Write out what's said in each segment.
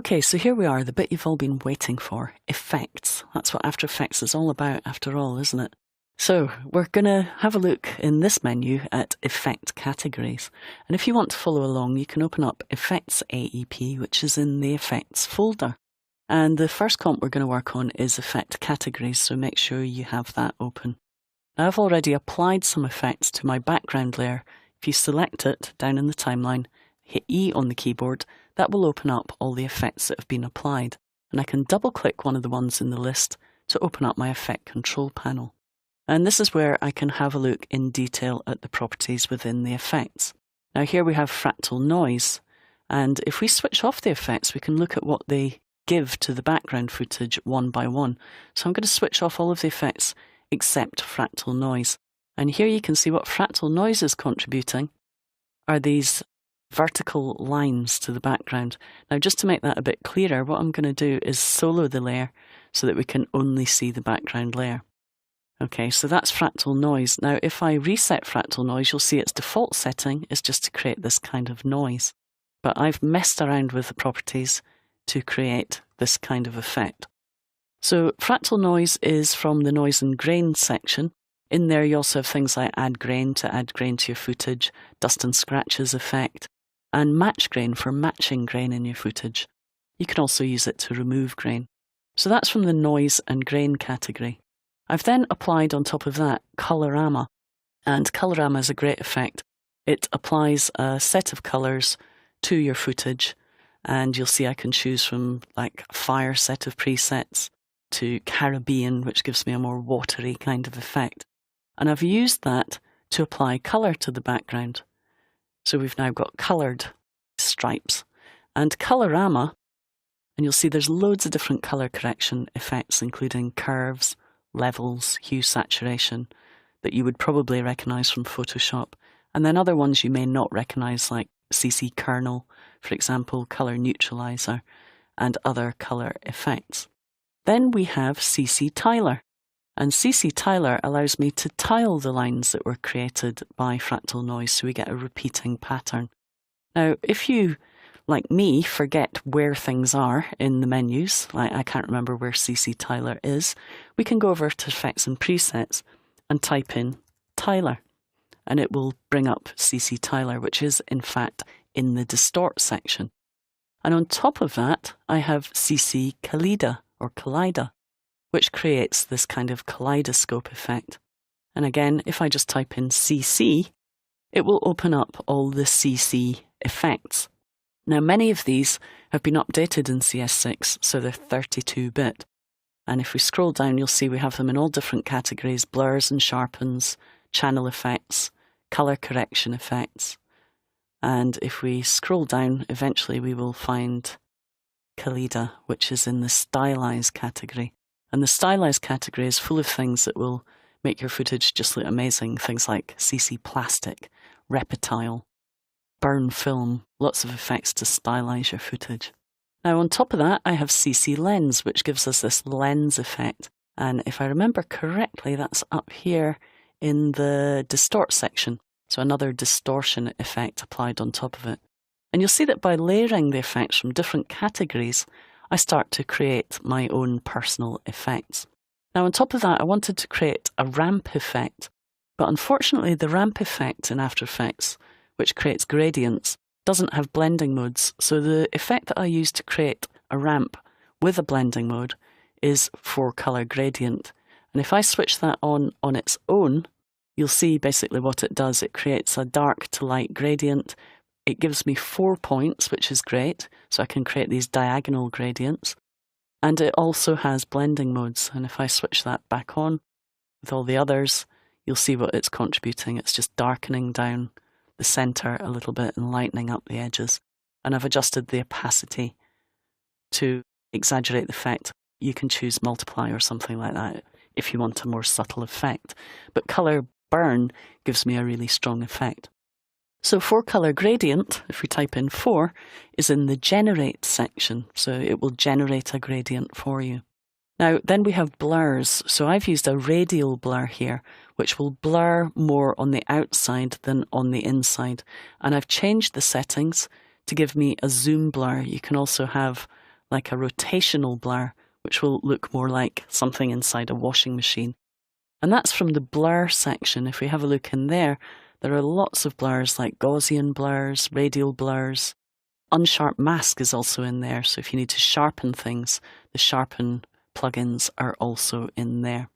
Okay, so here we are, the bit you've all been waiting for, effects. That's what After Effects is all about, after all, isn't it? So we're going to have a look in this menu at effect categories. And if you want to follow along, you can open up Effects AEP, which is in the Effects folder. And the first comp we're going to work on is Effect Categories, so make sure you have that open. Now I've already applied some effects to my background layer. If you select it down in the timeline, hit E on the keyboard, that will open up all the effects that have been applied. And I can double click one of the ones in the list to open up my Effect Control panel. And this is where I can have a look in detail at the properties within the effects. Now here we have fractal noise, and if we switch off the effects, we can look at what they give to the background footage one by one. So I'm going to switch off all of the effects except fractal noise. And here you can see what fractal noise is contributing are these vertical lines to the background. Now just to make that a bit clearer, what I'm going to do is solo the layer so that we can only see the background layer. Okay, so that's fractal noise. Now if I reset fractal noise, you'll see its default setting is just to create this kind of noise. But I've messed around with the properties to create this kind of effect. So fractal noise is from the noise and grain section. In there you also have things like add grain to your footage, dust and scratches effect, and match grain for matching grain in your footage. You can also use it to remove grain. So that's from the noise and grain category. I've then applied on top of that Colorama, and Colorama is a great effect. It applies a set of colours to your footage, and you'll see I can choose from like a fire set of presets to Caribbean, which gives me a more watery kind of effect. And I've used that to apply colour to the background. So we've now got coloured stripes. And Colorama, and you'll see there's loads of different colour correction effects, including curves, levels, hue, saturation, that you would probably recognise from Photoshop. And then other ones you may not recognise, like CC Kernel, for example, Colour Neutralizer, and other colour effects. Then we have CC Tiler. And CC Tiler allows me to tile the lines that were created by fractal noise, so we get a repeating pattern. Now, if you, like me, forget where things are in the menus, like I can't remember where CC Tiler is, we can go over to Effects and Presets and type in Tiler, and it will bring up CC Tiler, which is, in fact, in the Distort section. And on top of that, I have CC Kaleida, or Kaleida, which creates this kind of kaleidoscope effect. And again, if I just type in CC, it will open up all the CC effects. Now, many of these have been updated in CS6, so they're 32-bit. And if we scroll down, you'll see we have them in all different categories: blurs and sharpens, channel effects, color correction effects. And if we scroll down, eventually we will find Kaleida, which is in the stylize category. And the stylize category is full of things that will make your footage just look amazing. Things like CC plastic, reptile, burn film, lots of effects to stylize your footage. Now on top of that, I have CC lens, which gives us this lens effect. And if I remember correctly, that's up here in the distort section. So another distortion effect applied on top of it. And you'll see that by layering the effects from different categories, I start to create my own personal effects. Now on top of that, I wanted to create a ramp effect, but unfortunately the ramp effect in After Effects, which creates gradients, doesn't have blending modes. So the effect that I use to create a ramp with a blending mode is for color gradient. And if I switch that on its own, you'll see basically what it does. It creates a dark to light gradient. It gives me 4 points, which is great, so I can create these diagonal gradients. And it also has blending modes, and if I switch that back on with all the others, you'll see what it's contributing. It's just darkening down the center a little bit and lightening up the edges. And I've adjusted the opacity to exaggerate the effect. You can choose multiply or something like that if you want a more subtle effect. But color burn gives me a really strong effect. So for color gradient, if we type in 4, is in the generate section. So it will generate a gradient for you. Now, then we have blurs. So I've used a radial blur here, which will blur more on the outside than on the inside. And I've changed the settings to give me a zoom blur. You can also have like a rotational blur, which will look more like something inside a washing machine. And that's from the blur section. If we have a look in there, there are lots of blurs like Gaussian blurs, radial blurs. Unsharp mask is also in there, so if you need to sharpen things, the sharpen plugins are also in there.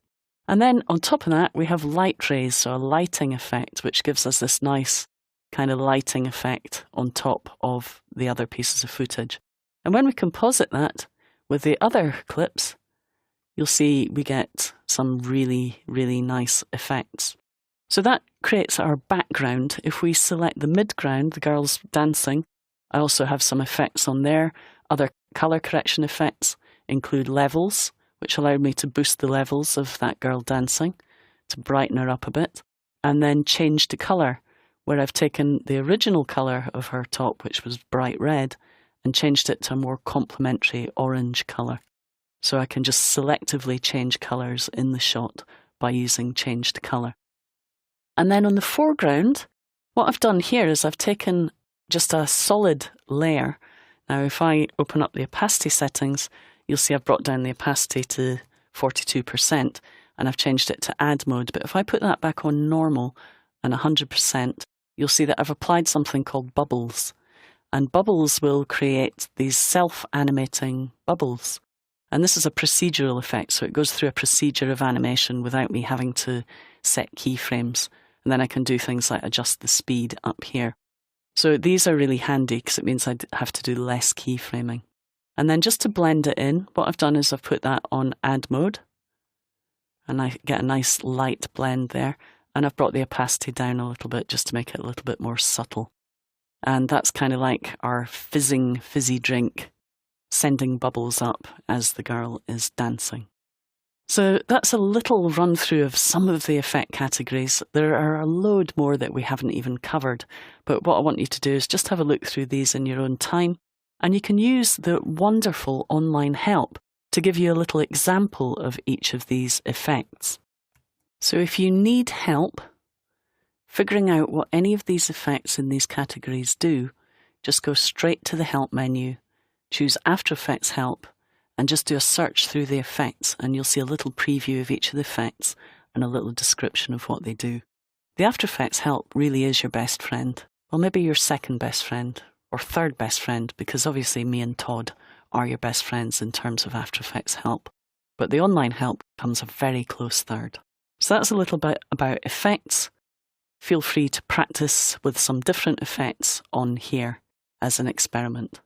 And then on top of that, we have light rays, so a lighting effect, which gives us this nice kind of lighting effect on top of the other pieces of footage. And when we composite that with the other clips, you'll see we get some really, really nice effects. So that creates our background. If we select the midground, the girls dancing, I also have some effects on there. Other color correction effects include levels, which allowed me to boost the levels of that girl dancing, to brighten her up a bit, and then change the color, where I've taken the original color of her top, which was bright red, and changed it to a more complementary orange color. So I can just selectively change colors in the shot by using changed color. And then on the foreground, what I've done here is I've taken just a solid layer. Now, if I open up the opacity settings, you'll see I've brought down the opacity to 42%, and I've changed it to add mode. But if I put that back on normal and 100%, you'll see that I've applied something called bubbles. And bubbles will create these self-animating bubbles. And this is a procedural effect, so it goes through a procedure of animation without me having to set keyframes. And then I can do things like adjust the speed up here. So these are really handy because it means I have to do less keyframing. And then just to blend it in, what I've done is I've put that on add mode. And I get a nice light blend there. And I've brought the opacity down a little bit just to make it a little bit more subtle. And that's kind of like our fizzing, fizzy drink, sending bubbles up as the girl is dancing. So that's a little run through of some of the effect categories. There are a load more that we haven't even covered, but what I want you to do is just have a look through these in your own time, and you can use the wonderful online help to give you a little example of each of these effects. So if you need help figuring out what any of these effects in these categories do, just go straight to the help menu, choose After Effects Help, and just do a search through the effects, and you'll see a little preview of each of the effects and a little description of what they do. The After Effects help really is your best friend. Well, maybe your second best friend or third best friend, because obviously me and Todd are your best friends in terms of After Effects help. But the online help comes a very close third. So that's a little bit about effects. Feel free to practice with some different effects on here as an experiment.